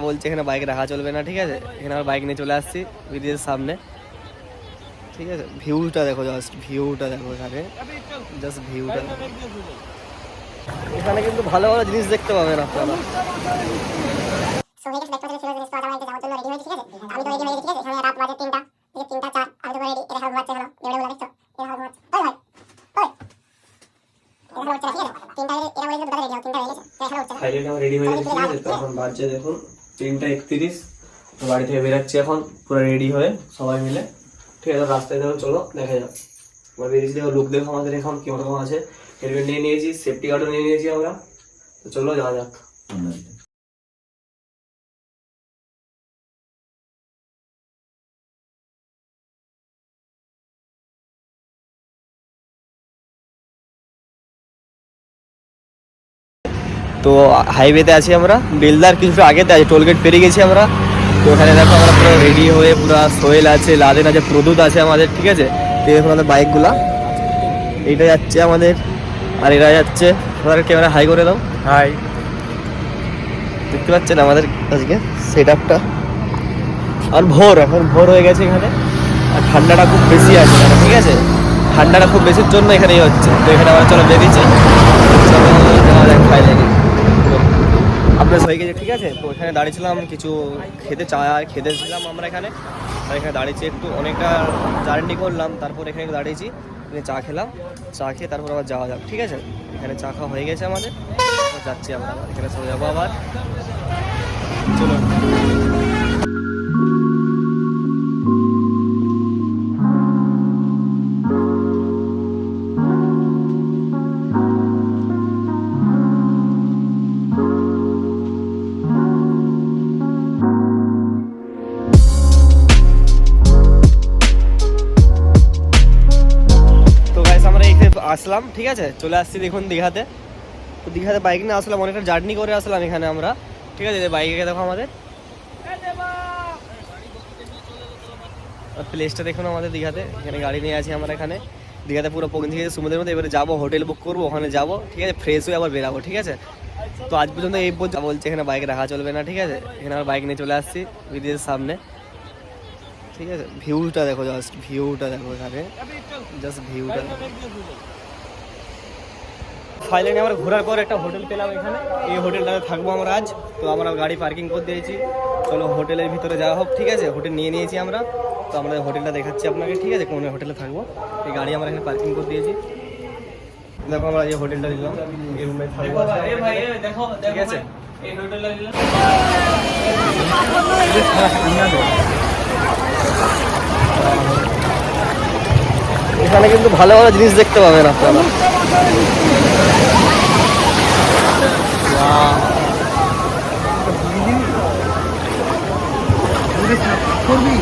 বলছে এখানে বাইক রাখা চলবে না, ঠিক আছে। এখানে আমার বাইক নিয়ে চলে আসছি ব্রিজের সামনে, ঠিক আছে। ভিউটা দেখো, জাস্ট ভিউটা দেখো, এখানে জাস্ট ভিউটা। এখানে কিন্তু ভালো ভালো জিনিস দেখতে পাবেন আপনারা। রেডি হয়ে গেছে, ঠিক আছে। তো এখন বাজছে দেখুন 3:31। তো বাড়ি থেকে বেরাচ্ছি এখন পুরো রেডি হয়ে সবাই মিলে, ঠিক আছে। রাস্তায় দেখো, চলো দেখা যাক। এবার বেরিয়েছি, দেখো লুক দেখো আমাদের এখন কিরকম আছে। হেলমেট নিয়ে নিয়েছি, সেফটি গার্ডও নিয়ে নিয়েছি আমরা। তো চলো যাওয়া যাক। তো হাইওয়েতে আছি আমরা, বেলদার কিছুটা আগেতে আছি, টোলগেট পেরিয়ে গেছি আমরা। তো ওখানে দেখো আমরা পুরো রেডি হয়ে, পুরো সোহেল আছে, লাদেন আছে, প্রদূত আছে আমাদের, ঠিক আছে। তো দেখুন আমাদের বাইকগুলা, এইটা যাচ্ছে আমাদের, আর এরা যাচ্ছে। আমাদের ক্যামেরা হাই করে দাও, হাই। দেখতে পাচ্ছেন আমাদের আজকে সেট আপটা। আর এখন ভোর হয়ে গেছে এখানে, আর ঠান্ডাটা খুব বেশি আছে এখানে, ঠিক আছে। ঠান্ডাটা খুব বেশির জন্য এখানেই হচ্ছে। তো এখানে আমরা চলো বেরিয়েছি, চলো যাওয়া যাক ফাইনালি। আপনার হয়ে গেছে, ঠিক আছে। তো এখানে দাঁড়িয়েছিলাম কিছু খেতেছিলাম আমরা এখানে। আর এখানে দাঁড়িয়েছি একটু, অনেকটা জার্নি করলাম, তারপর এখানে দাঁড়িয়েছি, এখানে চা খেলাম। চা খেয়ে তারপর আবার যাওয়া যাক, ঠিক আছে। এখানে চা খাওয়া হয়ে গেছে আমাদের, যাচ্ছি আমরা আবার এখানে চলে যাবো আবার, চলো। আসলাম, ঠিক আছে। চলে আসছি দেখুন দীঘাতে। তো দীঘাতে বাইক নিয়ে আসলাম, অনেকটা জার্নি করে আসলাম এখানে আমরা, ঠিক আছে। বাইকে দেখো আমাদের প্লেসটা দেখুন আমাদের দীঘাতে। এখানে গাড়ি নিয়ে আছি আমরা এখানে দীঘাতে, পুরো পৌঁছে গেছি সমুদ্রের মধ্যে। এবারে যাবো, হোটেল বুক করবো, ওখানে যাবো, ঠিক আছে। ফ্রেশ হয়ে আবার বেরাবো, ঠিক আছে। তো আজ পর্যন্ত এই বলছে এখানে বাইক রাখা চলবে না, ঠিক আছে। এখানে আমার বাইক নিয়ে চলে আসছি ব্রিজের সামনে, ঠিক আছে। ভিউটা দেখো, জাস্ট ভিউটা দেখো, এখানে জাস্ট ভিউটা। ফাইনালি আমরা ঘোরার পর একটা হোটেল পেলাম এখানে, এই হোটেলটাতে থাকবো আমরা আজ। তো আমরা গাড়ি পার্কিং করে দিয়েছি, চলো হোটেলের ভিতরে যাওয়া হোক, ঠিক আছে। হোটেল নিয়ে নিয়েছি আমরা। তো আমরা হোটেলটা দেখাচ্ছি আপনাকে, ঠিক আছে, কোন হোটেলে থাকবো। এই গাড়ি আমরা এখানে পার্কিং করে দিয়েছি। দেখো আমরা এই হোটেলটা দিলাম, এই রুমে থাকবো, ঠিক আছে। এখানে কিন্তু ভালো ভালো জিনিস দেখতে পাবেন আপনারা। করবি